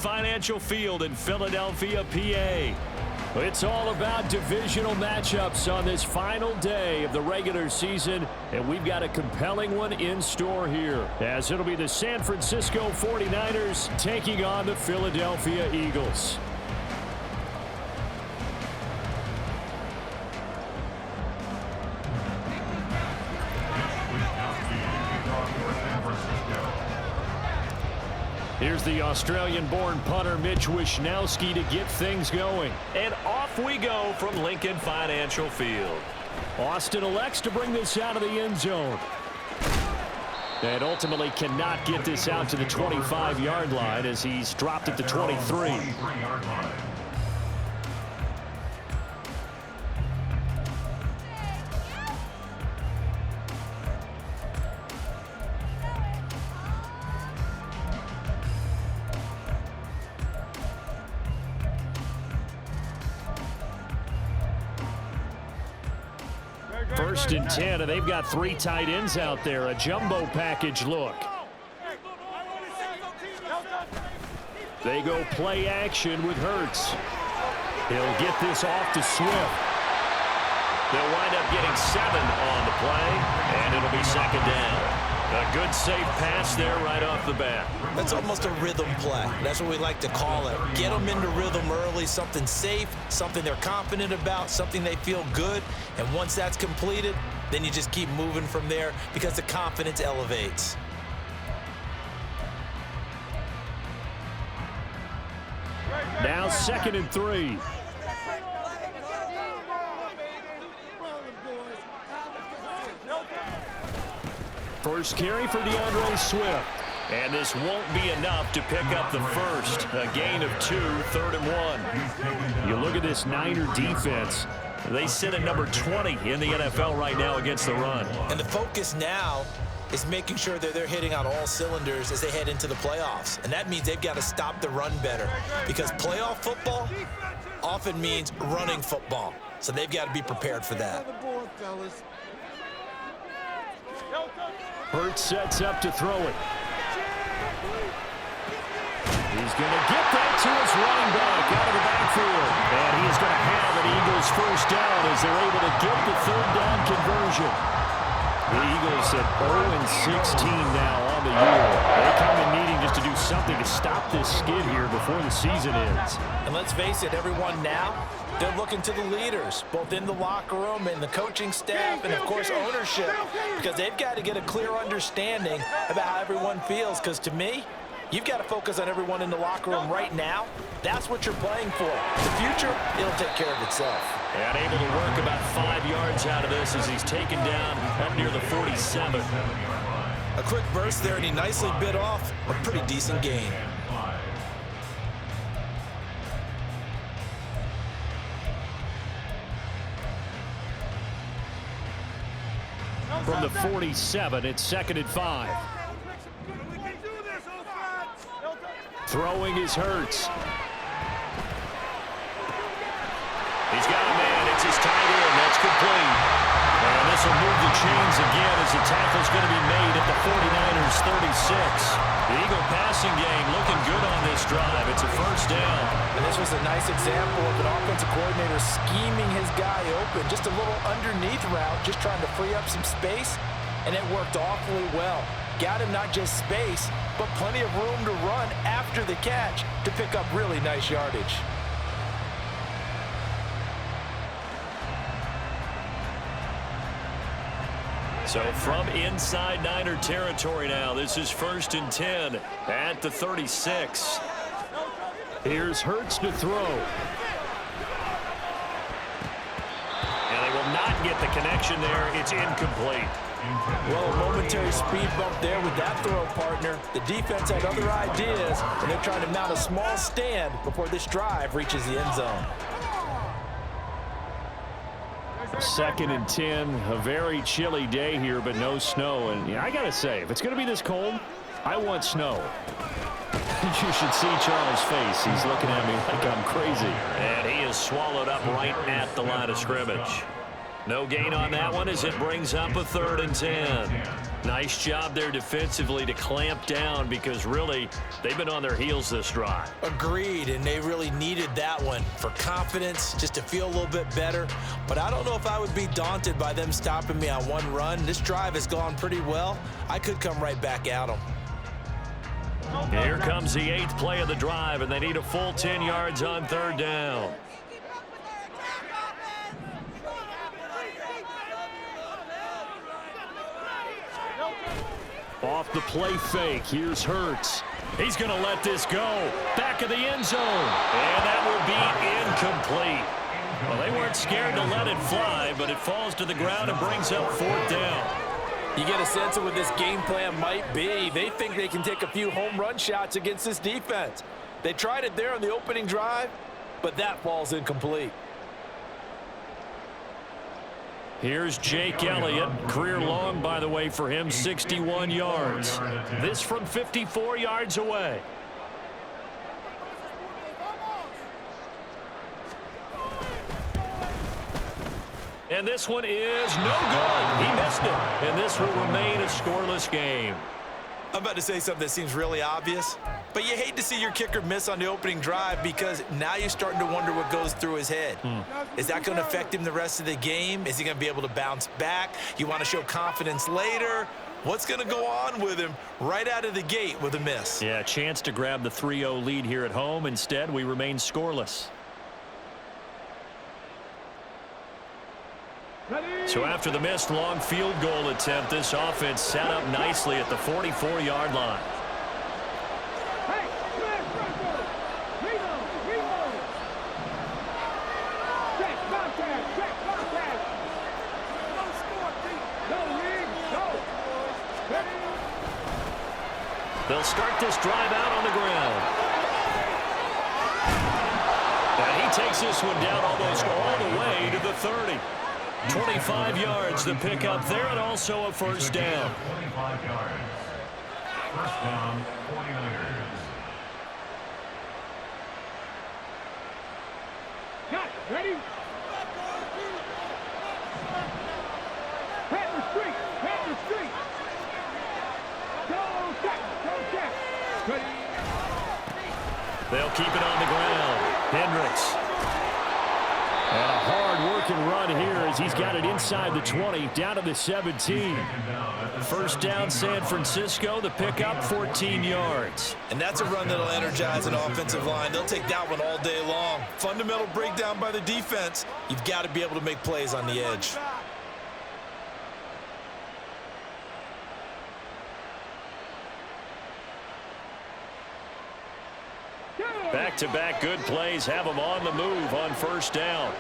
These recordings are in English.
Financial Field in Philadelphia, PA. It's all about divisional matchups on this final day of the regular season, and we've got a compelling one in store here, as it'll be the San Francisco 49ers taking on the Philadelphia Eagles. Here's the Australian-born punter Mitch Wishnowsky to get things going. And off we go from Lincoln Financial Field. Austin elects to bring this out of the end zone. And ultimately cannot get this out to the 25-yard line as he's dropped at the 23. First and 10, and they've got 3 tight ends out there. A jumbo package look. They go play action with Hurts. He'll get this off to Swift. They'll wind up getting 7 on the play, and it'll be second down. A good safe pass there right off the bat. That's almost a rhythm play. That's what we like to call it. Get them into rhythm early, something safe, something they're confident about, something they feel good. And once that's completed, then you just keep moving from there because the confidence elevates. Now 2nd and 3. First carry for DeAndre Swift. And this won't be enough to pick up the first. A gain of 2, 3rd and 1. You look at this Niner defense. They sit at number 20 in the NFL right now against the run. And the focus now is making sure that they're hitting on all cylinders as they head into the playoffs. And that means they've got to stop the run better. Because playoff football often means running football. So they've got to be prepared for that. Hurts sets up to throw it. He's going to get that to his running back out of the backfield. And he is going to have an Eagles first down as they're able to get the 3rd down conversion. The Eagles at 0-16 now on the year. They come in needing just to do something to stop this skid here before the season ends. And let's face it, everyone now, they're looking to the leaders, both in the locker room and the coaching staff and, of course, ownership, because they've got to get a clear understanding about how everyone feels, because to me, you've got to focus on everyone in the locker room right now. That's what you're playing for. The future, it'll take care of itself. And able to work about 5 yards out of this as he's taken down up near the 47. A quick burst there, and he nicely bit off a pretty decent gain. From the 47, it's 2nd and 5. Throwing is Hurts. He's got a man. It's his tight end. That's complete. And this will move the chains again as the tackle's going to be made at the 49ers 36. The Eagle passing game looking good on this drive. It's a first down. And this was a nice example of an offensive coordinator scheming his guy open. Just a little underneath route, just trying to free up some space. And it worked awfully well. Got him not just space, but plenty of room to run after the catch to pick up really nice yardage. So from inside Niner territory now, this is 1st and 10 at the 36. Here's Hurts to throw. And they will not get the connection there. It's incomplete. Well, a momentary speed bump there with that throw, partner. The defense had other ideas, and they're trying to mount a small stand before this drive reaches the end zone. 2nd and 10, a very chilly day here, but no snow. And yeah, I got to say, if it's going to be this cold, I want snow. You should see Charles' face. He's looking at me like I'm crazy. And he is swallowed up right at the line of scrimmage. No gain on that one as it brings up a 3rd and 10. Nice job there defensively to clamp down because really they've been on their heels this drive. Agreed, and they really needed that one for confidence, just to feel a little bit better. But I don't know if I would be daunted by them stopping me on one run. This drive has gone pretty well. I could come right back at them. Here comes the 8th play of the drive, and they need a full 10 yards on 3rd down. Off the play fake, here's Hurts. He's going to let this go. Back of the end zone. And that will be incomplete. Well, they weren't scared to let it fly, but it falls to the ground and brings up 4th down. You get a sense of what this game plan might be. They think they can take a few home run shots against this defense. They tried it there on the opening drive, but that falls incomplete. Here's Jake Elliott. Career long, by the way, for him, 61 yards. This from 54 yards away. And this one is no good. He missed it. And this will remain a scoreless game. I'm about to say something that seems really obvious, but you hate to see your kicker miss on the opening drive because now you're starting to wonder what goes through his head. Is that going to affect him the rest of the game? Is he going to be able to bounce back? You want to show confidence later? What's going to go on with him right out of the gate with a miss? Yeah, chance to grab the 3-0 lead here at home. Instead, we remain scoreless. So after the missed long field goal attempt, this offense set up nicely at the 44-yard line. They'll start this drive out on the ground. And he takes this one down almost all the way to the 30. 25 yards to pick up there, and also a first down. 25 yards. First down, 49ers. Cut, ready? Pat the street, pat the street. Go, Jack. Ready? They'll keep it on the ground. Hendricks. And a hard-working run here as he's got it inside the 20, down to the 17. First down, San Francisco. The pickup, 14 yards. And that's a run that'll energize an offensive line. They'll take that one all day long. Fundamental breakdown by the defense. You've got to be able to make plays on the edge. Back-to-back good plays have them on the move on first down.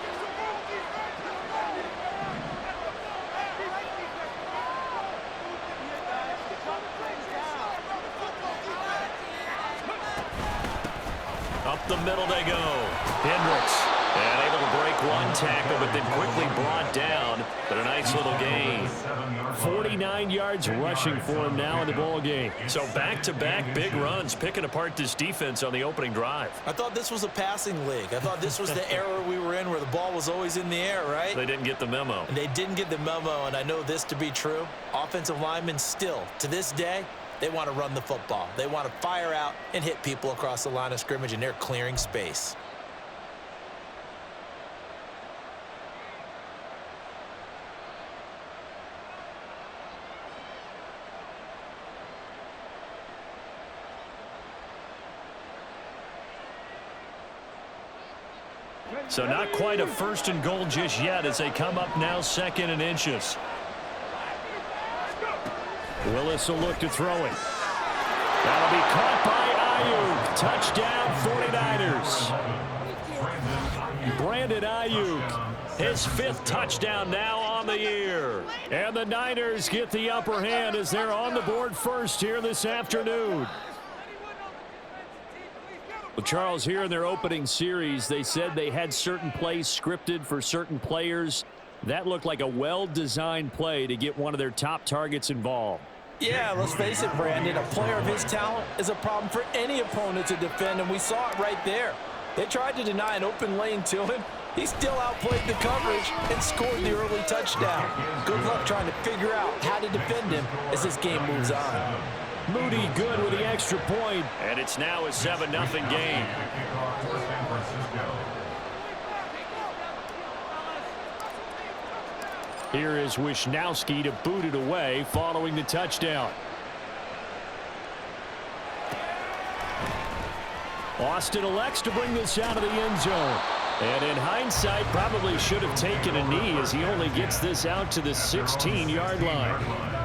Up the middle they go. Hendricks. And able to break one tackle, but then quickly brought down. But a nice little gain. 49 yards rushing for him now in the ball game. So back-to-back big runs, picking apart this defense on the opening drive. I thought this was a passing league. I thought this was the era we were in where the ball was always in the air, right? They didn't get the memo. And they didn't get the memo, and I know this to be true. Offensive linemen still, to this day, they want to run the football. They want to fire out and hit people across the line of scrimmage, and they're clearing space. So not quite a first and goal just yet as they come up now 2nd and inches. Willis will look to throw it. That'll be caught by Ayuk. Touchdown 49ers. Brandon Ayuk, his 5th touchdown now on the year. And the Niners get the upper hand as they're on the board first here this afternoon. Well, Charles, here in their opening series, they said they had certain plays scripted for certain players. That looked like a well-designed play to get one of their top targets involved. Yeah, let's face it, Brandon. A player of his talent is a problem for any opponent to defend, and we saw it right there. They tried to deny an open lane to him, He still outplayed the coverage and scored the early touchdown. Good luck trying to figure out how to defend him as this game moves on. Moody good with the extra point. And it's now a 7-0 game. Here is Wisnowski to boot it away following the touchdown. Austin elects to bring this out of the end zone. And in hindsight, probably should have taken a knee as he only gets this out to the 16-yard line.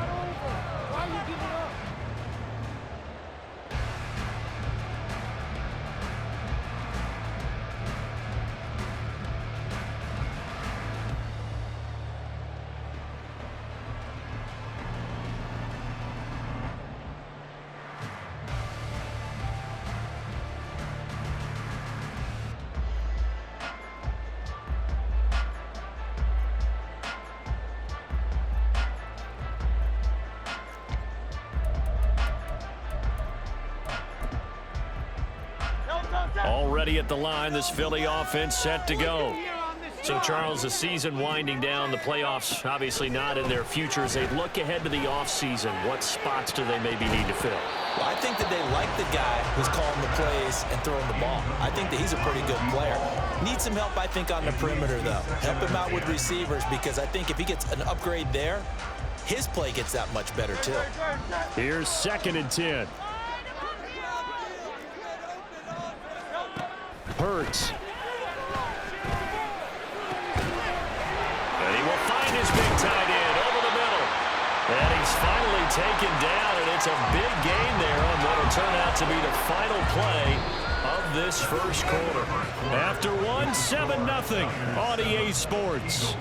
Already at the line, this Philly offense set to go. So, Charles, the season winding down, the playoffs obviously not in their future. As they look ahead to the offseason, what spots do they maybe need to fill? Well, I think that they like the guy who's calling the plays and throwing the ball. I think that he's a pretty good player. Needs some help, I think, on the perimeter, though. Help him out with receivers, because I think if he gets an upgrade there, his play gets that much better, too. Here's 2nd and 10. Hurts. And he will find his big tight end over the middle. And he's finally taken down, and it's a big gain there on what will turn out to be the final play of this first quarter. After one, 7-0 on EA Sports.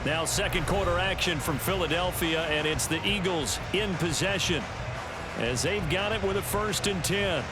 Now second quarter action from Philadelphia, and it's the Eagles in possession as they've got it with a 1st and 10.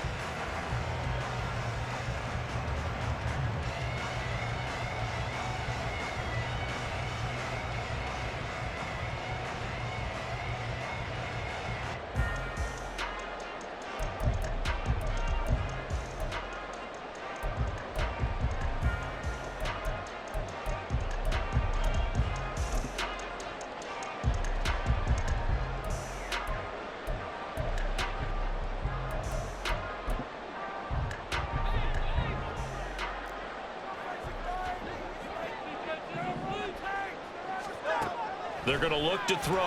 They're going to look to throw.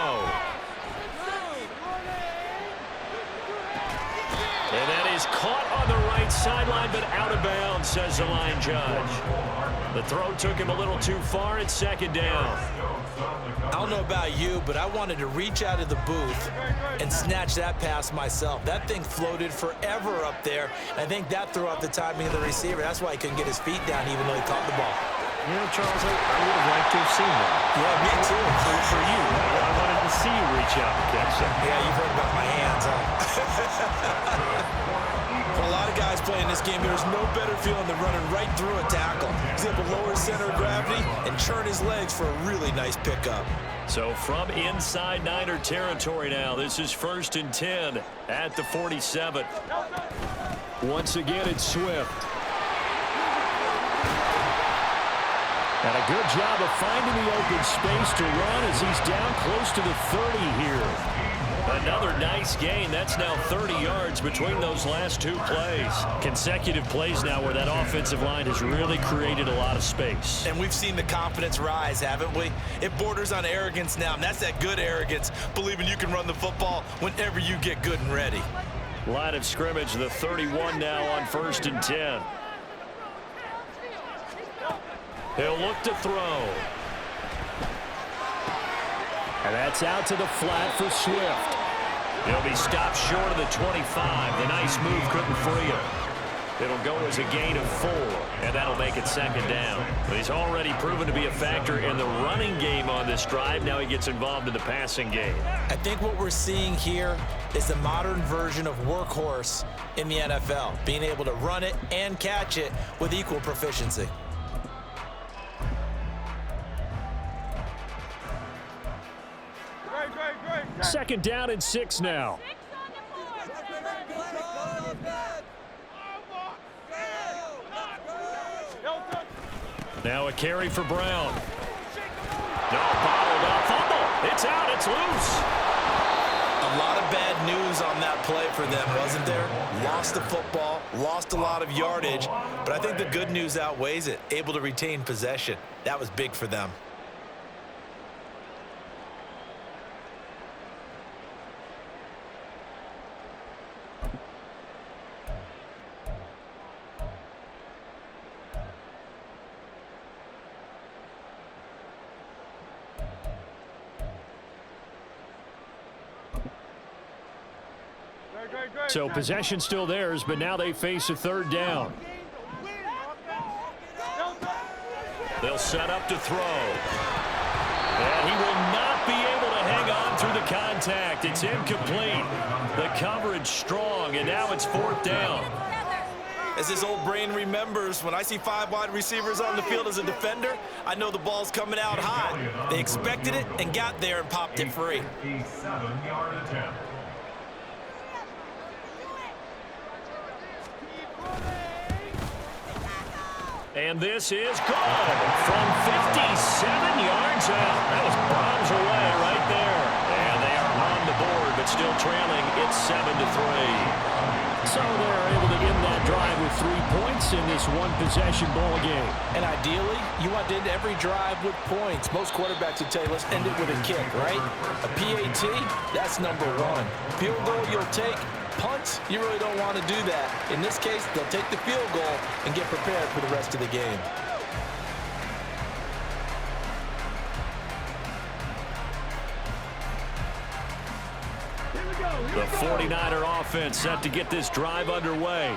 And that is caught on the right sideline, but out of bounds, says the line judge. The throw took him a little too far. It's 2nd down. I don't know about you, but I wanted to reach out of the booth and snatch that pass myself. That thing floated forever up there. I think that threw off the timing of the receiver. That's why he couldn't get his feet down even though he caught the ball. You know, Charles, I would have liked to have seen that. Yeah, me too. For you, I wanted to see you reach out and catch that. Yeah, you've heard about my hands, huh? For a lot of guys playing this game, there's no better feeling than running right through a tackle. He's able to lower his center of gravity and churn his legs for a really nice pickup. So from inside Niner territory now, this is 1st and 10 at the 47. Once again, it's Swift. And a good job of finding the open space to run as he's down close to the 30 here. Another nice gain. That's now 30 yards between those last 2 plays. Consecutive plays now where that offensive line has really created a lot of space. And we've seen the confidence rise, haven't we? It borders on arrogance now, and that's that good arrogance, believing you can run the football whenever you get good and ready. Line of scrimmage, the 31 now on 1st and 10. He'll look to throw. And that's out to the flat for Swift. He'll be stopped short of the 25. The nice move couldn't free him. It'll go as a gain of 4, and that'll make it 2nd down. But he's already proven to be a factor in the running game on this drive. Now he gets involved in the passing game. I think what we're seeing here is the modern version of workhorse in the NFL, being able to run it and catch it with equal proficiency. Second down and 6 now. Now a carry for Brown. No, bottled up, fumble. It's out, it's loose. A lot of bad news on that play for them, wasn't there? Lost the football, lost a lot of yardage, but I think the good news outweighs it. Able to retain possession. That was big for them. So possession still theirs, but now they face a third down. They'll set up to throw. And he will not be able to hang on through the contact. It's incomplete. The coverage strong, and now it's fourth down. As his old brain remembers, when I see 5 wide receivers on the field as a defender, I know the ball's coming out hot. They expected it and got there and popped it free. 57-yard attempt. And this is good from 57 yards out. That was bombs away right there. And they are on the board, but still trailing. It's 7-3. So they're able to end that drive with 3 points in this one-possession ball game. And ideally, you want to end every drive with points. Most quarterbacks would tell you, let's end it with a kick, right? A PAT, that's number 1. Field goal you'll take. Punts, you really don't want to do that. In this case, they'll take the field goal and get prepared for the rest of the game. The 49er offense set to get this drive underway.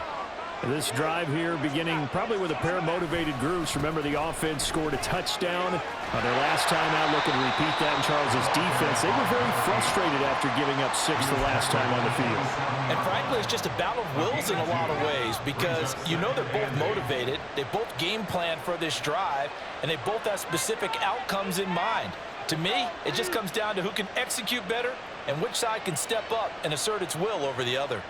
This drive here beginning probably with a pair of motivated groups. Remember, the offense scored a touchdown on their last time out. Looking to repeat that in Charles's defense. They were very frustrated after giving up 6 the last time on the field. And frankly, it's just a battle of wills in a lot of ways because you know they're both motivated. They both game plan for this drive, and they both have specific outcomes in mind. To me, it just comes down to who can execute better and which side can step up and assert its will over the other.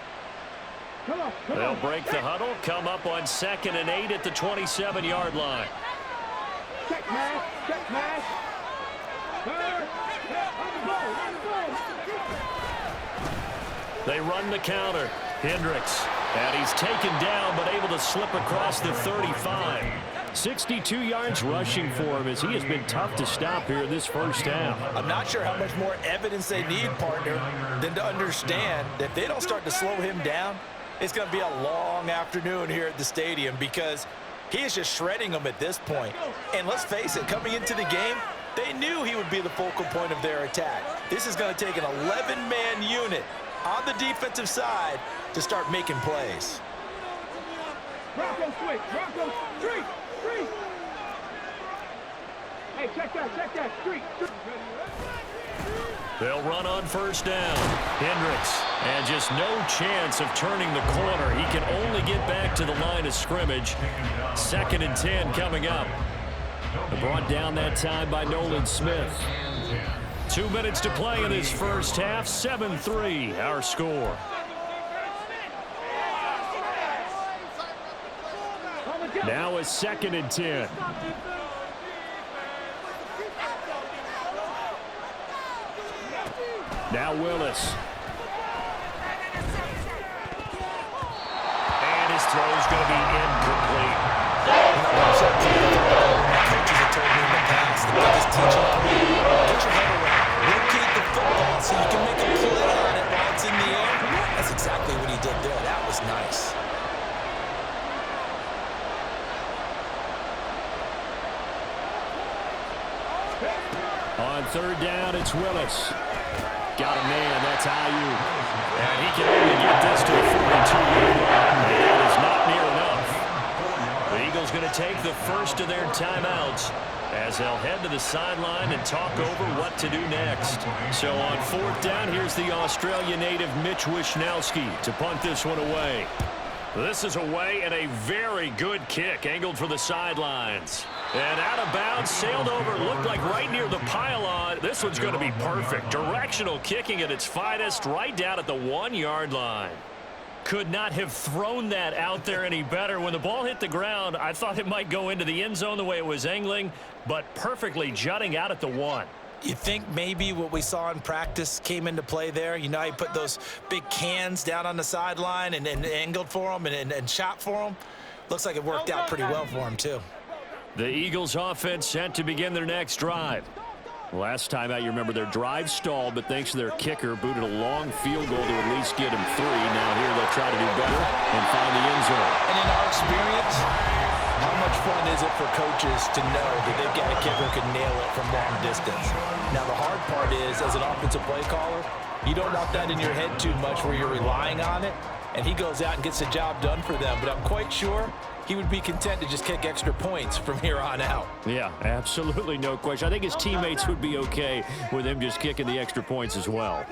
They'll break the huddle, come up on 2nd and 8 at the 27-yard line. Check pass, check pass. They run the counter. Hendricks, and he's taken down but able to slip across the 35. 62 yards rushing for him as he has been tough to stop here in this first half. I'm not sure how much more evidence they need, partner, than to understand that if they don't start to slow him down, it's going to be a long afternoon here at the stadium because he is just shredding them at this point. And let's face it, coming into the game, they knew he would be the focal point of their attack. This is going to take an 11-man unit on the defensive side to start making plays. Bronco switch, Bronco, street, street. Hey, check that, street. They'll run on first down. Hendricks, and just no chance of turning the corner. He can only get back to the line of scrimmage. 2nd and 10 coming up. Brought down that time by Nolan Smith. 2 minutes to play in this first half. 7-3, our score. Now a 2nd and 10. Now Willis. And his throw's going to be incomplete. Coaches have told me in the past, the biggest teaching point, get your head around. Locate the football so you can make a play on it while it's in the air. That's exactly what he did there. That was nice. On 3rd down, it's Willis. Got a man, that's Ayuk. And he can only get this to the 42-yard line. That is not near enough. The Eagles going to take the first of their timeouts as they'll head to the sideline and talk over what to do next. So on 4th down, here's the Australia native Mitch Wishnowsky to punt this one away. This is away and a very good kick angled for the sidelines. And out of bounds, sailed over, looked like right near the pylon. This one's going to be perfect. Directional kicking at its finest right down at the 1-yard line. could not have thrown that out there any better. When the ball hit the ground, I thought it might go into the end zone the way it was angling, but perfectly jutting out at the 1. You think maybe what we saw in practice came into play there? You know, he put those big cans down on the sideline and angled for them and shot for them. Looks like it worked out pretty well for him, too. The Eagles offense set to begin their next drive. Last time out, you remember their drive stalled, but thanks to their kicker, booted a long field goal to at least get him 3. Now here they'll try to do better and find the end zone. And in our experience, how much fun is it for coaches to know that they've got a kicker who can nail it from long distance? Now, the hard part is, as an offensive play caller, you don't want that in your head too much where you're relying on it, and he goes out and gets the job done for them. But I'm quite sure he would be content to just kick extra points from here on out. Yeah, absolutely no question. I think his teammates would be okay with him just kicking the extra points as well.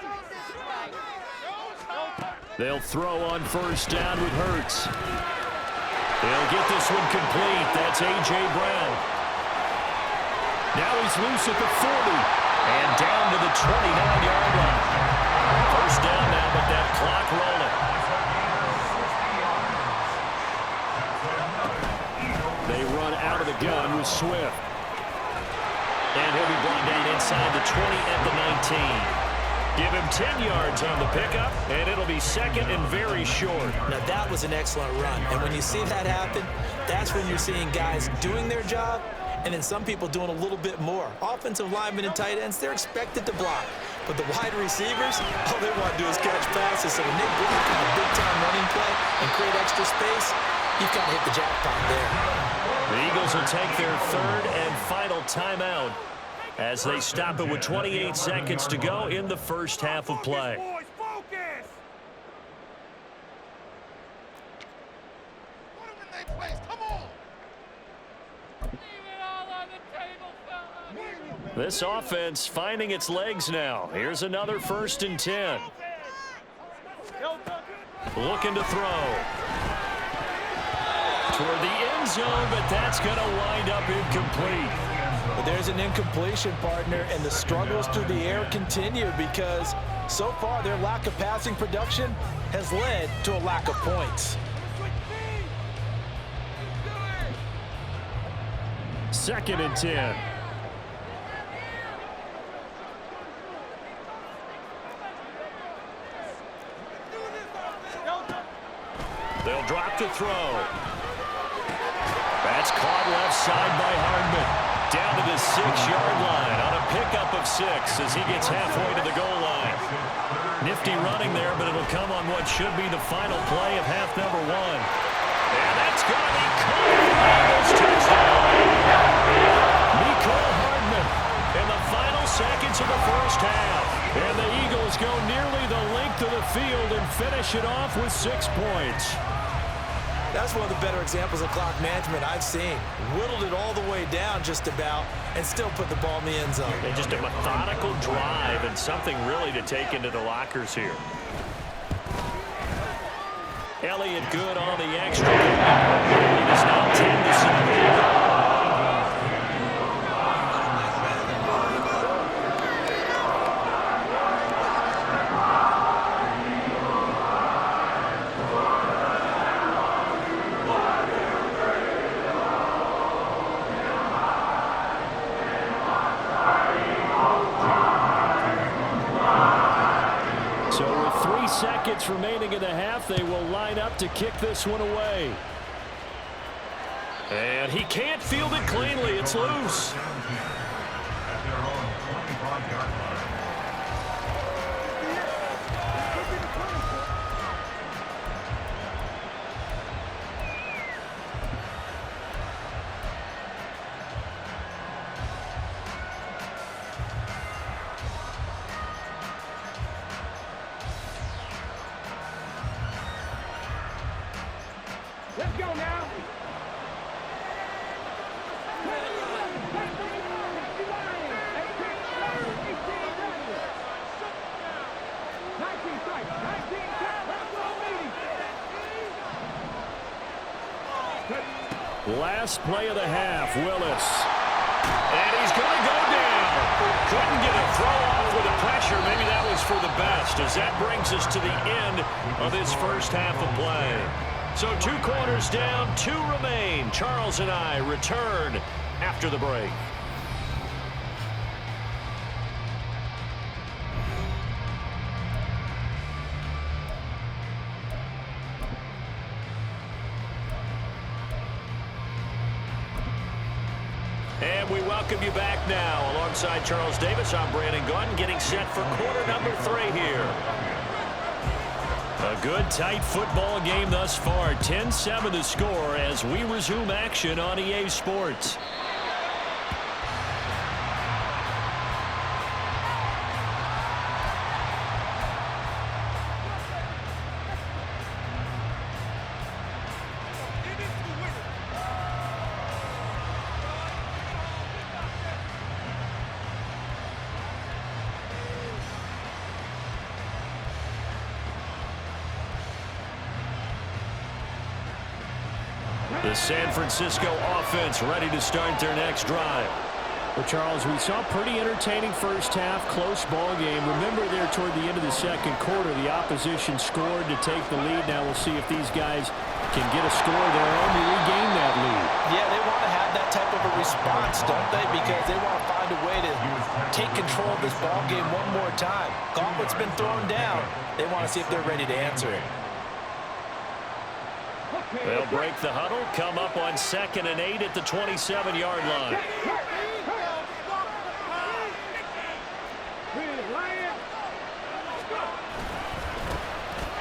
They'll throw on first down with Hurts. They'll get this one complete. That's A.J. Brown. Now he's loose at the 40 and down to the 29-yard line. First down now, but that clock rolling. They run out of the gun with Swift. And he'll be brought down inside the 20 at the 19. Give him 10 yards on the pickup, and it'll be second and very short. Now, that was an excellent run. And when you see that happen, that's when you're seeing guys doing their job and then some people doing a little bit more. Offensive linemen and tight ends, they're expected to block. But the wide receivers, all they want to do is catch passes. So when they block on a big-time running play and create extra space, you've got to hit the jackpot there. The Eagles will take their third and final timeout as they stop it with 28 seconds to go in the first half of play. This offense finding its legs now. Here's another 1st and 10. Looking to throw. Toward the end zone, but that's going to wind up incomplete. But there's an incompletion, partner, and the struggles through the air continue because so far their lack of passing production has led to a lack of points. 2nd and 10. They'll drop to throw. That's caught left side by Hardman. Down to the 6-yard line on a pickup of 6 as he gets halfway to the goal line. Nifty running there, but it'll come on what should be the final play of half number 1. And that's going to be caught. Eagles touchdown. Mecole Hardman in the final seconds of the first half. And the Eagles go nearly the length of the field and finish it off with 6 points. That's one of the better examples of clock management I've seen. Whittled it all the way down just about and still put the ball in the end zone. And just a methodical drive and something really to take into the lockers here. Elliott good on the extra. It is now 10-7. Seconds remaining in the half. They will line up to kick this one away. And he can't field it cleanly. It's loose. Let's go now. Last play of the half, Willis. And he's going to go down. Couldn't get a throw off with the pressure. Maybe that was for the best, as that brings us to the end of this first half of play. So 2 quarters down, 2 remain. Charles and I return after the break. And we welcome you back now. Alongside Charles Davis, I'm Brandon Gunn, getting set for quarter number 3 here. A good, tight football game thus far. 10-7 the score as we resume action on EA Sports. The San Francisco offense ready to start their next drive. Well, Charles, we saw a pretty entertaining first half, close ball game. Remember there toward the end of the second quarter, the opposition scored to take the lead. Now we'll see if these guys can get a score of their own to regain that lead. Yeah, they want to have that type of a response, don't they? Because they want to find a way to take control of this ball game one more time. Gauntlet's been thrown down. They want to see if they're ready to answer it. They'll break the huddle, come up on 2nd and 8 at the 27-yard line.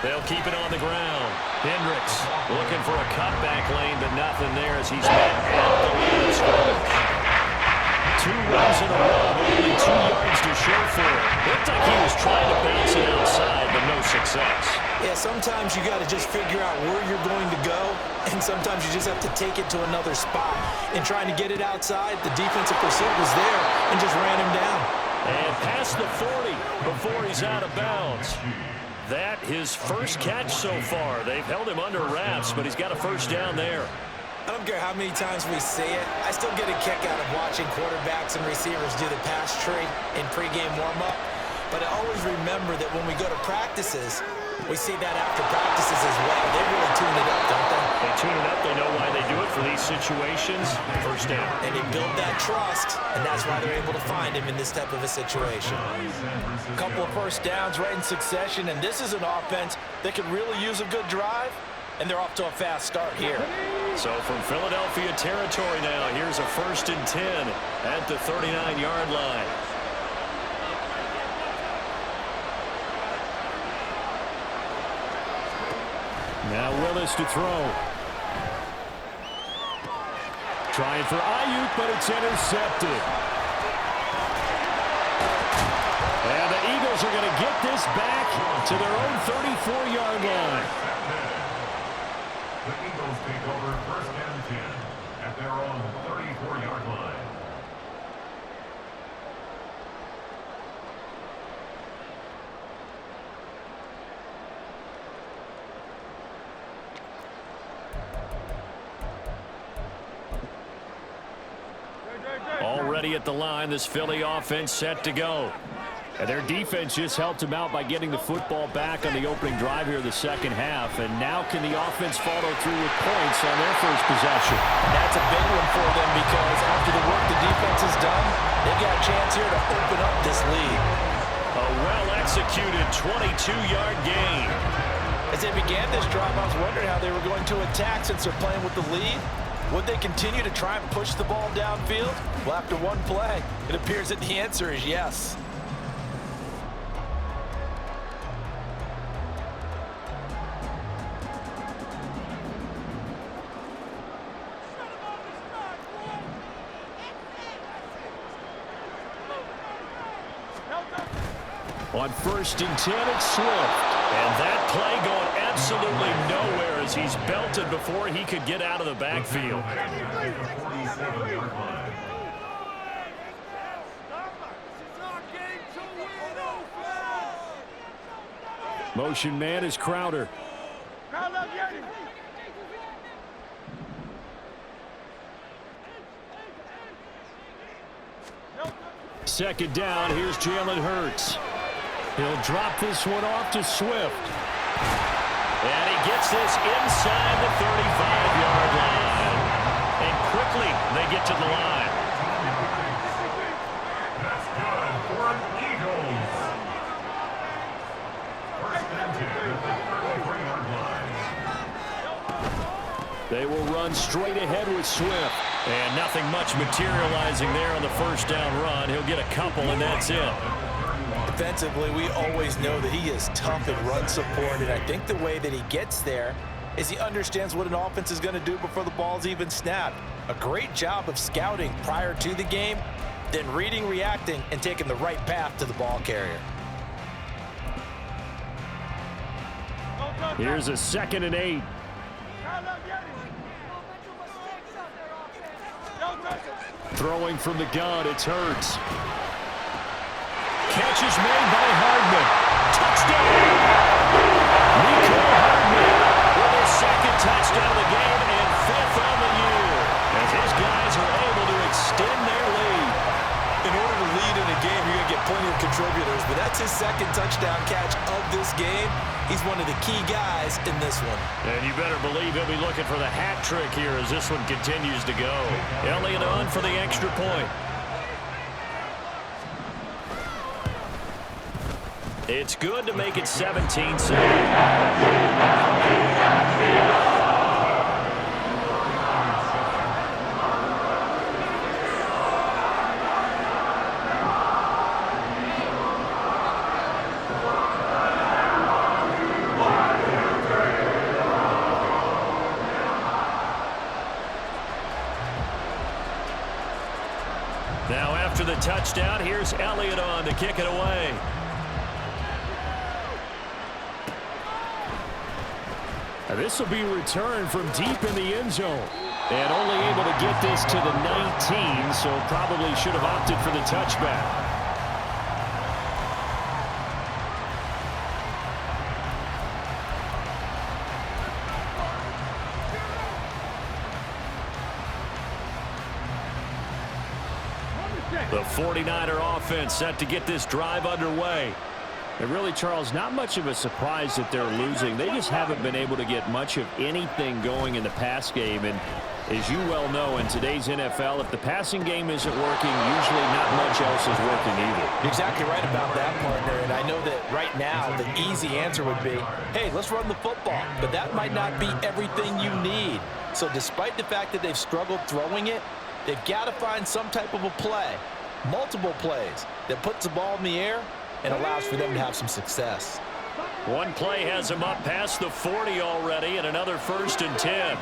They'll keep it on the ground. Hendricks looking for a cutback lane, but nothing there as he's met at the line of scrimmage. 2 runs in a row, only 2 yards to show for it. Looked like he was trying to bounce it outside, but no success. Yeah, sometimes you got to just figure out where you're going to go, and sometimes you just have to take it to another spot. In trying to get it outside, the defensive pursuit was there and just ran him down. And past the 40 before he's out of bounds. That his first catch so far. They've held him under wraps, but he's got a first down there. I don't care how many times we see it. I still get a kick out of watching quarterbacks and receivers do the pass tree in pregame warm-up. But I always remember that when we go to practices, we see that after practices as well. They really tune it up, don't they? They tune it up. They know why they do it for these situations. First down. And they build that trust, and that's why they're able to find him in this type of a situation. A couple of first downs right in succession, and this is an offense that could really use a good drive, and they're off to a fast start here. So from Philadelphia territory now, here's a 1st and 10 at the 39-yard line. Now Willis to throw. Trying for Ayuk, but it's intercepted. And the Eagles are going to get this back to their own 34-yard line. The Eagles take over 1st and 10 at their own 34-yard line. Already at the line, this Philly offense set to go. And their defense just helped them out by getting the football back on the opening drive here in the second half. And now can the offense follow through with points on their first possession? That's a big one for them because after the work the defense has done, they've got a chance here to open up this lead. A well-executed 22-yard gain. As they began this drive, I was wondering how they were going to attack since they're playing with the lead. Would they continue to try and push the ball downfield? Well, after one play, it appears that the answer is yes. On 1st and 10, it's Swift. And that play going absolutely nowhere as he's belted before he could get out of the backfield. Motion man is Crowder. Second down, here's Jalen Hurts. He'll drop this one off to Swift. And he gets this inside the 35-yard line. And quickly they get to the line. That's good for an Eagles. First and 10 at the 33-yard line. They will run straight ahead with Swift. And nothing much materializing there on the first down run. He'll get a couple, and that's it. Defensively, we always know that he is tough in run support, and I think the way that he gets there is he understands what an offense is going to do before the ball's even snapped. A great job of scouting prior to the game, then reading, reacting, and taking the right path to the ball carrier. Here's a 2nd and 8. Throwing from the gun, it's Hurts. Catch is made by Hardman. Touchdown! Nico Hardman with his 2nd touchdown of the game and 5th on the year. As his guys are able to extend their lead. In order to lead in a game, you're going to get plenty of contributors, but that's his 2nd touchdown catch of this game. He's one of the key guys in this one. And you better believe he'll be looking for the hat trick here as this one continues to go. Elliott on for the extra point. It's good to make it 17-7. Now after the touchdown, here's Elliott on to kick it away. This will be returned from deep in the end zone. And only able to get this to the 19, so probably should have opted for the touchback. The 49er offense set to get this drive underway. And really, Charles, not much of a surprise that they're losing. They just haven't been able to get much of anything going in the pass game. And as you well know, in today's NFL, if the passing game isn't working, usually not much else is working either. You're exactly right about that, partner. And I know that right now the easy answer would be, hey, let's run the football. But that might not be everything you need. So despite the fact that they've struggled throwing it, they've got to find some type of a play, multiple plays, that puts the ball in the air and allows for them to have some success. One play has him up past the 40 already, and another 1st and 10.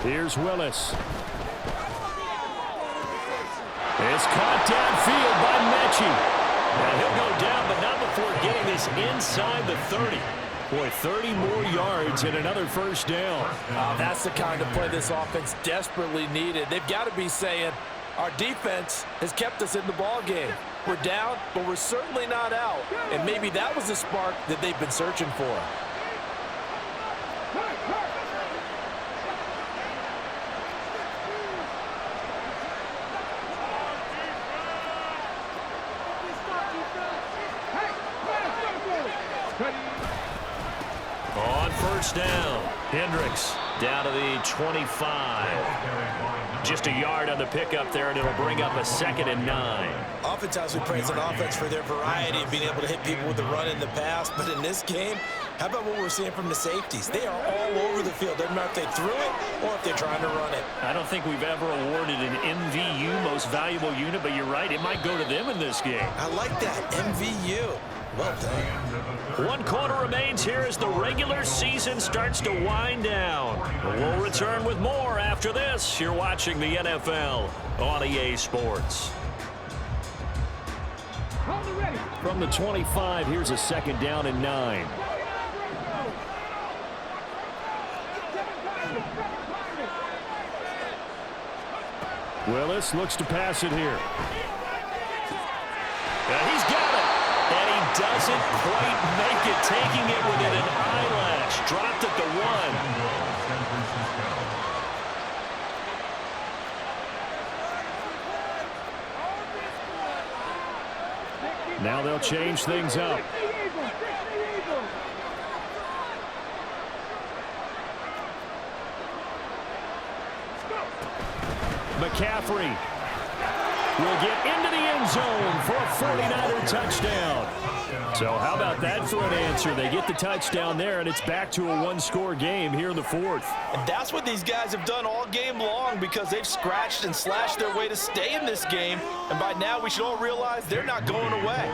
Here's Willis. It's caught downfield by Mechie. Now he'll go down, but not before getting this inside the 30. Boy, 30 more yards and another 1st down. That's the kind of play this offense desperately needed. They've got to be saying, our defense has kept us in the ball game. We're down, but we're certainly not out. And maybe that was the spark that they've been searching for. On 1st down, Hendricks down to the 25. Just a yard on the pickup there, and it'll bring up a 2nd and 9. Oftentimes we praise an offense for their variety of being able to hit people with the run in the pass, but in this game, how about what we're seeing from the safeties? They are all over the field. Doesn't matter if they threw it or if they're trying to run it. I don't think we've ever awarded an MVU, most valuable unit, but you're right, it might go to them in this game. I like that, MVU. Well done. 1 quarter remains here as the regular season starts to wind down. We'll return with more after this. You're watching the NFL on EA Sports. From the 25, here's a 2nd down and 9. Willis looks to pass it here. He's got it. And he doesn't quite make it, taking it within an eyelash. Dropped at the 1. Now they'll change things up. McCaffrey will get into the end zone for a 49er touchdown. So how about that for an answer? They get the touchdown there, and it's back to a one-score game here in the fourth. And that's what these guys have done all game long because they've scratched and slashed their way to stay in this game. And by now, we should all realize they're not going away.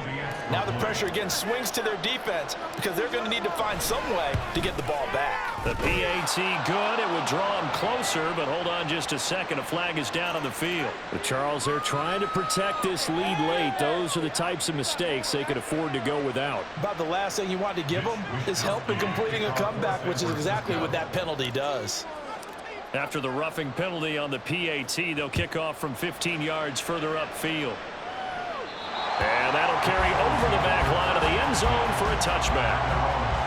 Now the pressure again swings to their defense because they're going to need to find some way to get the ball back. The PAT good. It would draw them closer, but hold on just a second. A flag is down on the field. The Charles, they're trying to protect this lead late. Those are the types of mistakes they could afford to go without. About the last thing you want to give them is help in completing a comeback, which is exactly what that penalty does. After the roughing penalty on the PAT, they'll kick off from 15 yards further upfield. And that'll carry over the back line of the end zone for a touchback.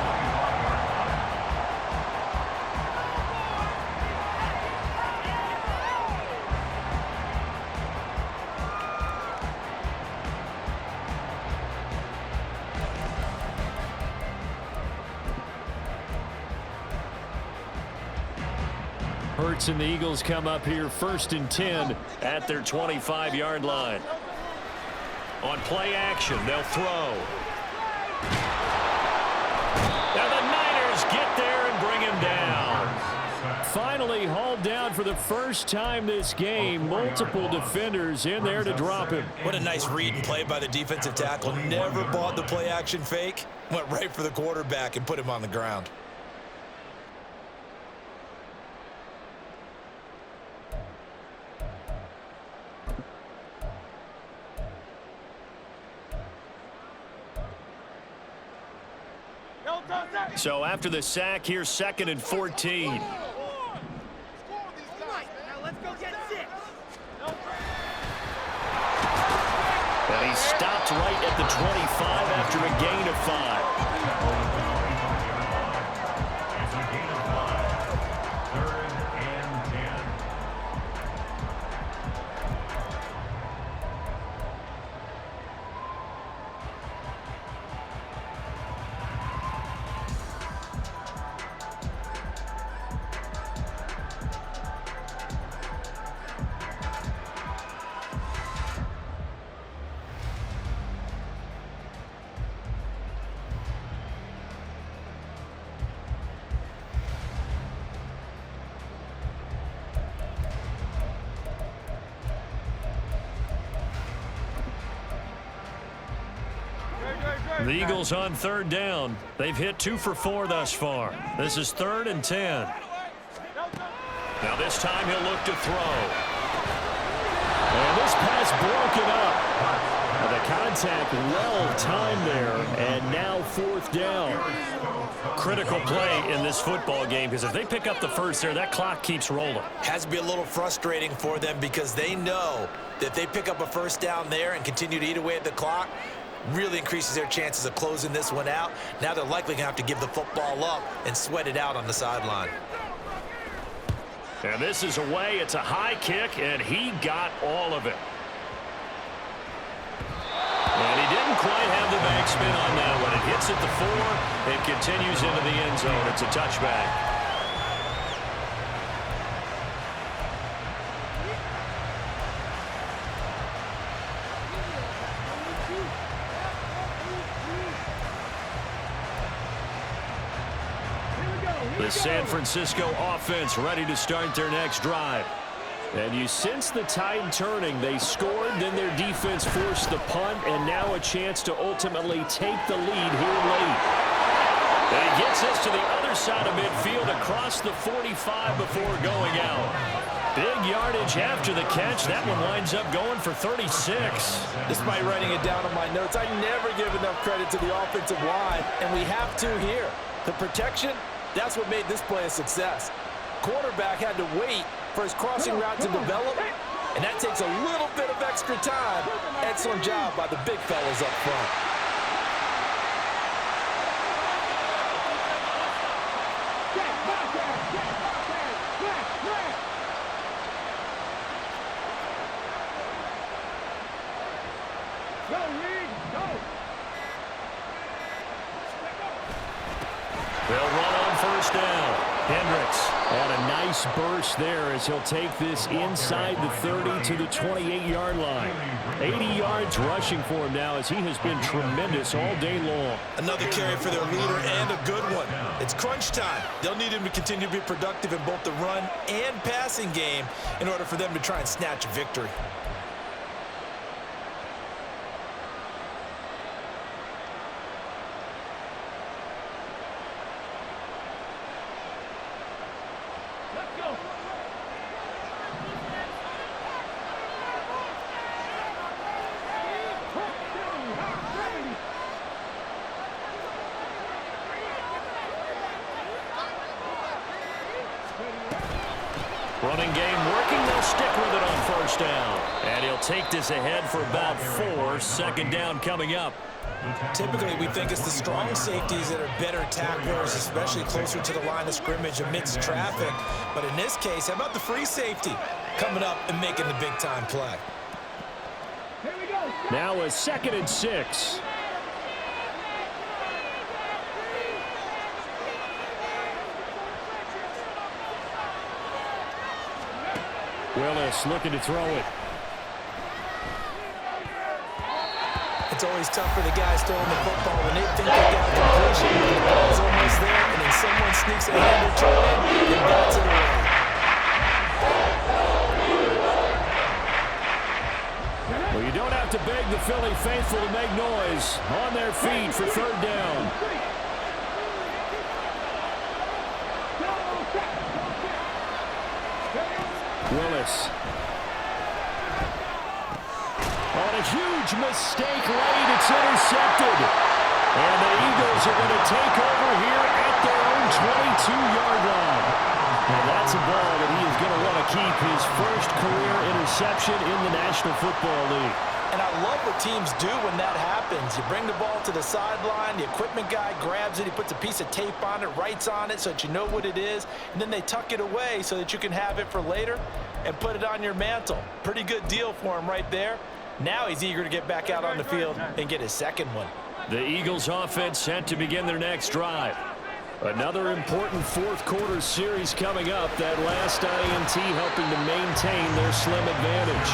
Hurts and the Eagles come up here 1st and 10 at their 25-yard line. On play action, they'll throw. Now the Niners get there and bring him down. Finally hauled down for the first time this game. Multiple defenders in there to drop him. What a nice read and play by the defensive tackle. Never bought the play action fake. Went right for the quarterback and put him on the ground. So after the sack, here's 2nd and 14. And he stopped right at the 25 after a gain of 5. The Eagles on 3rd down. They've hit 2 for 4 thus far. This is 3rd and 10. Now this time he'll look to throw. And this pass broken up. The contact well timed there, and now 4th down. Critical play in this football game because if they pick up the first there, that clock keeps rolling. Has to be a little frustrating for them because they know that if they pick up a first down there and continue to eat away at the clock, really increases their chances of closing this one out. Now they're likely going to have to give the football up and sweat it out on the sideline. And this is away. It's a high kick, and he got all of it. And he didn't quite have the backspin on that one. It hits at the 4. It continues into the end zone. It's a touchback. The San Francisco offense ready to start their next drive. And you sense the tide turning. They scored, then their defense forced the punt, and now a chance to ultimately take the lead here late. And he gets this to the other side of midfield across the 45 before going out. Big yardage after the catch. That one winds up going for 36. Despite writing it down on my notes, I never give enough credit to the offensive line, and we have to here. The protection, that's what made this play a success. Quarterback had to wait for his crossing route to develop, and that takes a little bit of extra time. Excellent job by the big fellas up front. Go, Reed, go! They'll run on first down. Hendricks. And a nice burst there as he'll take this inside the 30 to the 28-yard line. 80 yards rushing for him now as he has been tremendous all day long. Another carry for their leader and a good one. It's crunch time. They'll need him to continue to be productive in both the run and passing game in order for them to try and snatch a victory. Running game working. They'll stick with it on first down. And he'll take this ahead for about 4. Second down coming up. Typically, we think it's the strong safeties that are better tacklers, especially closer to the line of scrimmage amidst traffic. But in this case, how about the free safety coming up and making the big-time play? Now a 2nd and 6. Willis looking to throw it. It's always tough for the guys throwing the football when they think they got completion. The ball's almost there, and then someone sneaks a hand or two in and bats it away. Well, you don't have to beg the Philly faithful to make noise. On their feet for 3rd down. Willis. On a huge mistake late, it's intercepted. And the Eagles are going to take over here at their own 22-yard line. And that's a ball that he is going to want to keep, his first career interception in the National Football League. And I love what teams do when that happens. You bring the ball to the sideline, the equipment guy grabs it, he puts a piece of tape on it, writes on it so that you know what it is, and then they tuck it away so that you can have it for later and put it on your mantle. Pretty good deal for him right there. Now he's eager to get back out on the field and get his second one. The Eagles offense set to begin their next drive. Another important 4th quarter series coming up. That last INT helping to maintain their slim advantage.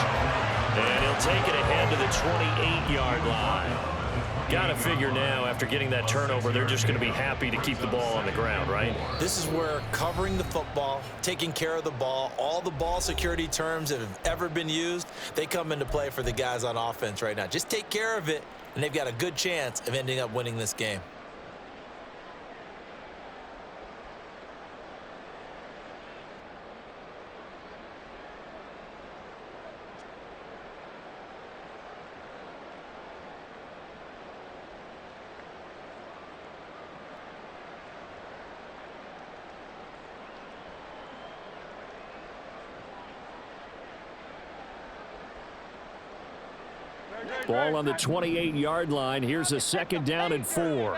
And he'll take it ahead to the 28-yard line. Got to figure now, after getting that turnover, they're just going to be happy to keep the ball on the ground, right? This is where covering the football, taking care of the ball, all the ball security terms that have ever been used, they come into play for the guys on offense right now. Just take care of it, and they've got a good chance of ending up winning this game. Ball on the 28-yard line. Here's a 2nd down and 4.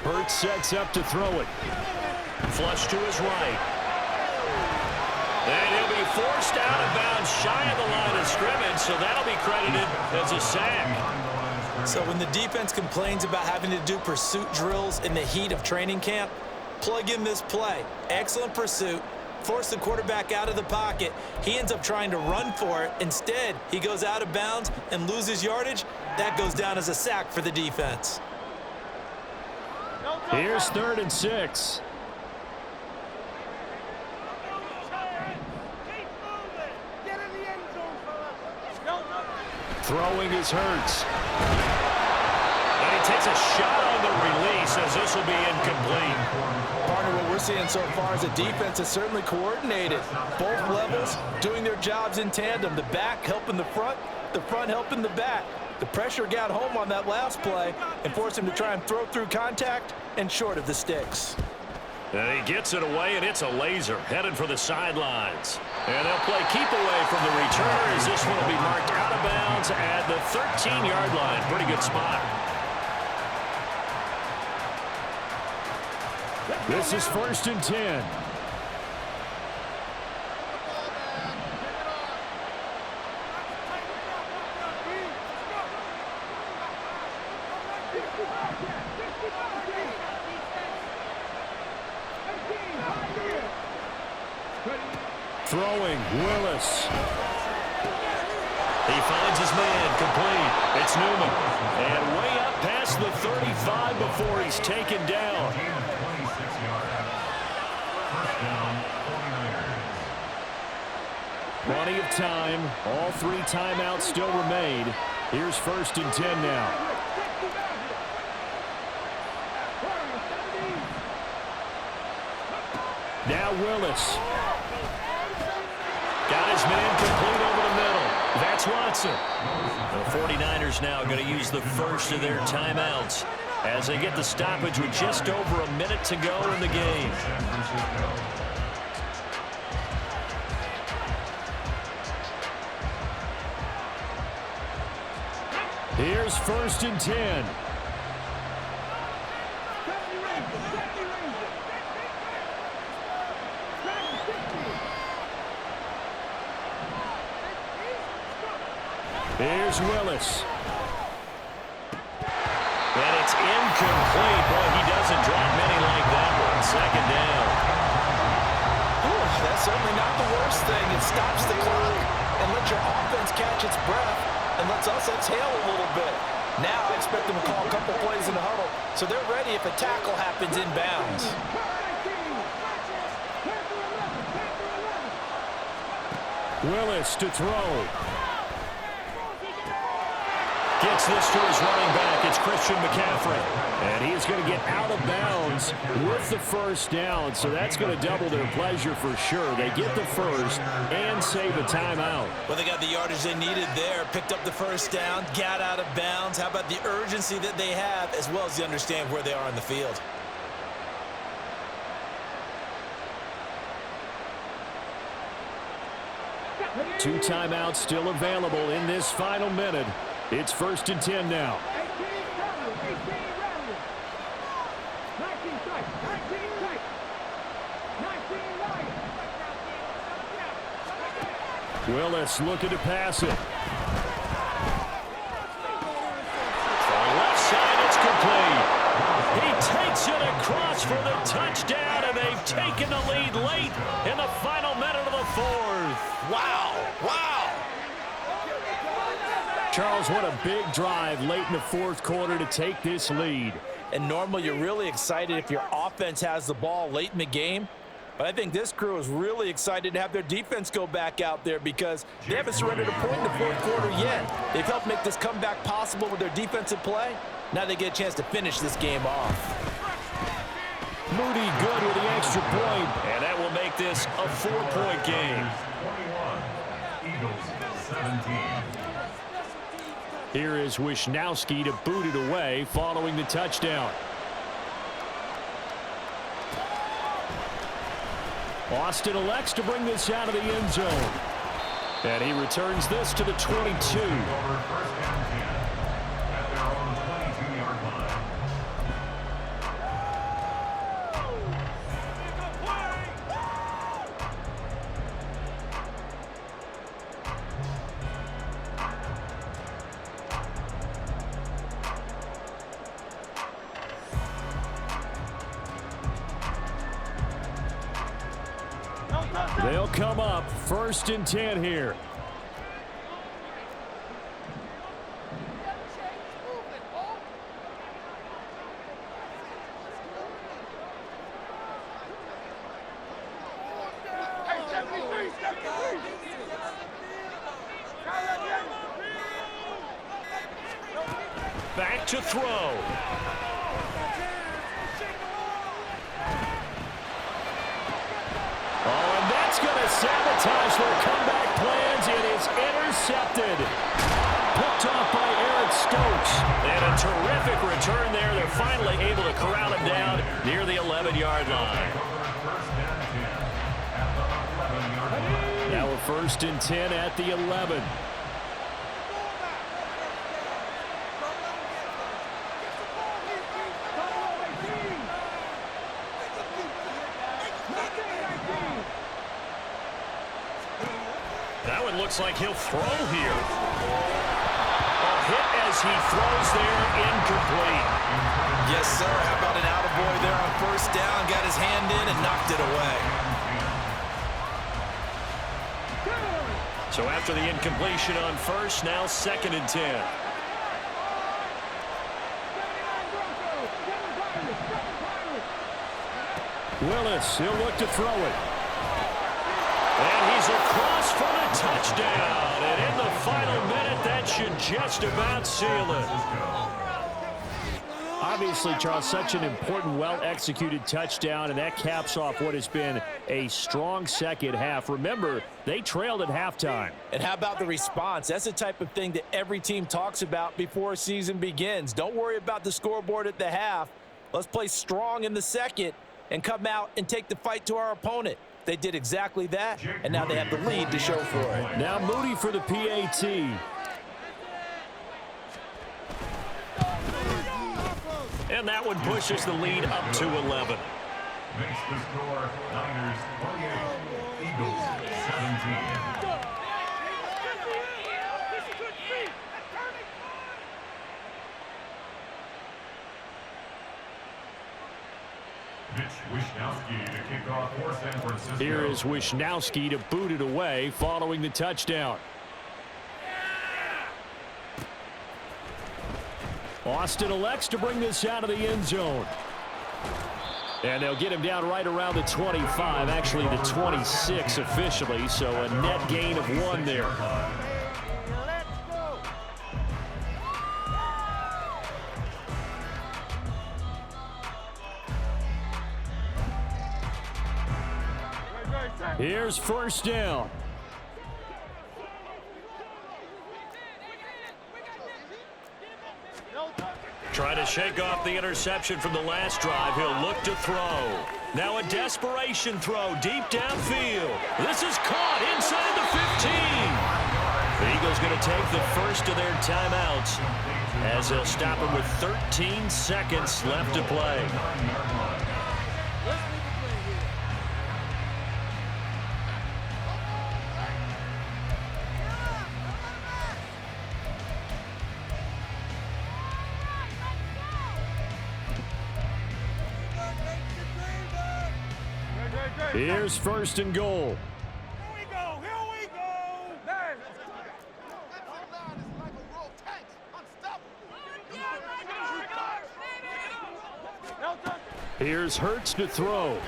Hurts sets up to throw it. Flush to his right. And he'll be forced out of bounds shy of the line of scrimmage, so that'll be credited as a sack. So when the defense complains about having to do pursuit drills in the heat of training camp, plug in this play. Excellent pursuit. Force the quarterback out of the pocket. He ends up trying to run for it. Instead, he goes out of bounds and loses yardage. That goes down as a sack for the defense. Here's 3rd and 6. Throwing is Hurts. And he takes a shot on the release as this will be incomplete. Partner, what we're seeing so far is the defense is certainly coordinated. Both levels doing their jobs in tandem. The back helping the front helping the back. The pressure got home on that last play and forced him to try and throw through contact and short of the sticks. And he gets it away, and it's a laser headed for the sidelines. And they'll play keep away from the returner as this one will be marked out of bounds at the 13-yard line. Pretty good spot. This is 1st and 10. Throwing, Willis. He finds his man, complete. It's Newman. And way up past the 35 before he's taken down. Plenty of time. All 3 timeouts still remain. Here's 1st and 10 now. Now Willis. Got his man complete over the middle. That's Watson. The 49ers now going to use the first of their timeouts as they get the stoppage with just over a minute to go in the game. Here's 1st and 10. Here's Willis. And it's incomplete. Boy, he doesn't drop many like that one. 2nd down. That's certainly not the worst thing. It stops the clock and lets your offense catch its breath and lets us exhale a little bit. Now I expect them to call a couple plays in the huddle so they're ready if a tackle happens inbounds. Willis to throw. Gets this to his running back. It's Christian McCaffrey. And he's going to get out of bounds with the 1st down, so that's going to double their pleasure for sure. They get the 1st and save a timeout. Well, they got the yardage they needed there, picked up the 1st down, got out of bounds. How about the urgency that they have, as well as they understand where they are on the field? Two timeouts still available in this final minute. It's 1st and 10 now. Willis looking to pass it. Left side, it's complete. He takes it across for the touchdown, and they've taken the lead late in the final minute of the 4th. Wow, wow. Charles, what a big drive late in the 4th quarter to take this lead. And normally you're really excited if your offense has the ball late in the game. But I think this crew is really excited to have their defense go back out there because they haven't surrendered a point in the 4th quarter yet. They've helped make this comeback possible with their defensive play. Now they get a chance to finish this game off. Moody good with the extra point. And that will make this a 4-point game. 21, Eagles 17. Here is Wisnowski to boot it away following the touchdown. Austin elects to bring this out of the end zone. And he returns this to the 22. They'll come up 1st and 10 here. Back to throw. Sabotage their comeback plans. It is intercepted. Picked off by Eric Stokes. And a terrific return there. They're finally able to corral him down near the 11-yard line. Now a 1st and 10 at the 11. That one looks like he'll throw here. A hit as he throws there, incomplete. sir. How about an attaboy there on first down? Got his hand in and knocked it away. So after the incompletion on first, now 2nd and 10. Willis, he'll look to throw it. And he's across for the touchdown. And in the final minute, that should just about seal it. Obviously, Charles, such an important, well-executed touchdown, and that caps off what has been a strong second half. Remember, they trailed at halftime. And how about the response? That's the type of thing that every team talks about before a season begins. Don't worry about the scoreboard at the half. Let's play strong in the second and come out and take the fight to our opponent. They did exactly that, and now they have the lead to show for it. Now Moody for the PAT. And that one pushes the lead up to 11. Makes the score Niners 28, Eagles 17. Wishnowsky to kick off for San Francisco. Here is Wishnowsky to boot it away following the touchdown. Austin elects to bring this out of the end zone. And they'll get him down right around the 25, actually the 26 officially, so a net gain of 1 there. Here's first down. Trying to shake off the interception from the last drive. He'll look to throw. Now a desperation throw deep downfield. This is caught inside the 15. The Eagles going to take the first of their timeouts as they'll stop him with 13 seconds left to play. Here's first and goal. Here we go. Here's Hurts to throw.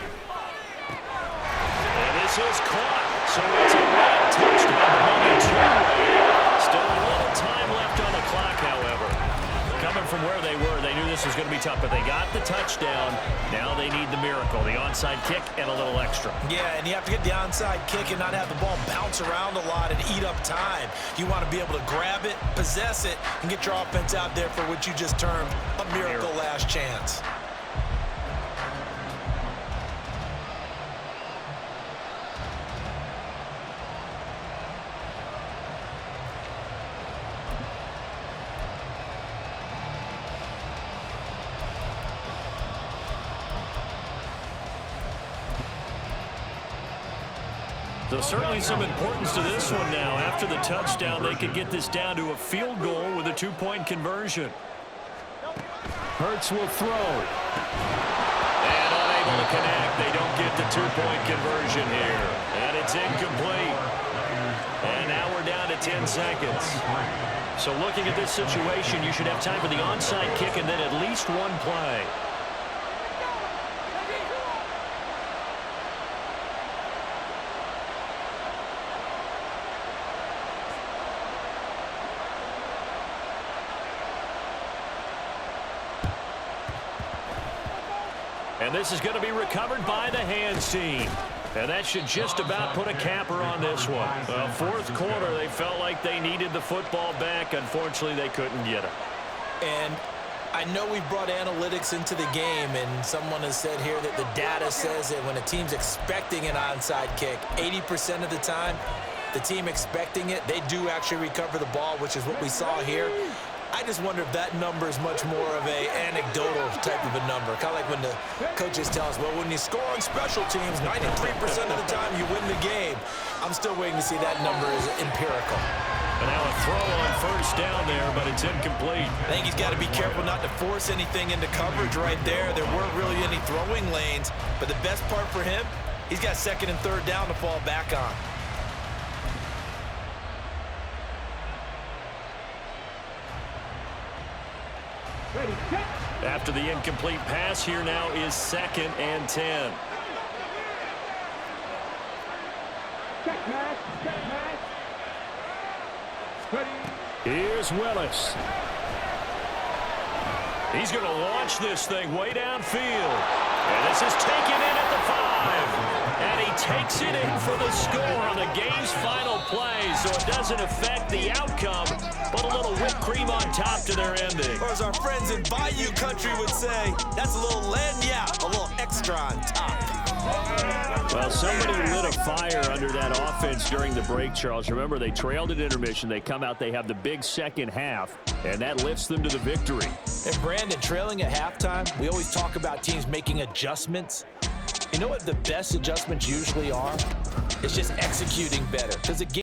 And this is caught. So it's a late touchdown. Still a little time left on the clock, however. Coming from where they were, they knew this was going to be tough, but they got the touchdown. Now they need the miracle, the onside kick and a little extra. Yeah, and you have to get the onside kick and not have the ball bounce around a lot and eat up time. You want to be able to grab it, possess it, and get your offense out there for what you just termed a miracle last chance. So certainly some importance to this one now. After the touchdown, they could get this down to a field goal with a 2-point conversion. Hurts will throw. And unable to connect. They don't get the 2-point conversion here. And it's incomplete. And now we're down to 10 seconds. So looking at this situation, you should have time for the onside kick and then at least one play. And this is going to be recovered by the hands team. And that should just about put a capper on this one. Fourth quarter, they felt like they needed the football back. Unfortunately, they couldn't get it. And I know we brought analytics into the game, and someone has said here that the data says that when a team's expecting an onside kick, 80% of the time, the team expecting it, they do actually recover the ball, which is what we saw here. I just wonder if that number is much more of a anecdotal type of a number. Kind of like when the coaches tell us, well, when you score on special teams, 93% of the time you win the game. I'm still waiting to see that number is empirical. And now a throw on first down there, but it's incomplete. I think he's got to be careful not to force anything into coverage right there. There weren't really any throwing lanes, but the best part for him, he's got second and third down to fall back on. Ready, set. After the incomplete pass, here now is 2nd and 10. Check pass, check pass. Ready. Here's Willis. He's going to launch this thing way downfield. And this is taken in at the 5. And he takes it in for the score on the game's final play. So it doesn't affect the outcome, but a little whipped cream on top to their ending. Or as our friends in Bayou Country would say, that's a little lagniappe, a little extra on top. Well, somebody lit a fire under that offense during the break, Charles. Remember, they trailed at intermission. They come out, they have the big second half, and that lifts them to the victory. And Brandon, trailing at halftime, we always talk about teams making adjustments. You know what the best adjustments usually are? It's just executing better. Because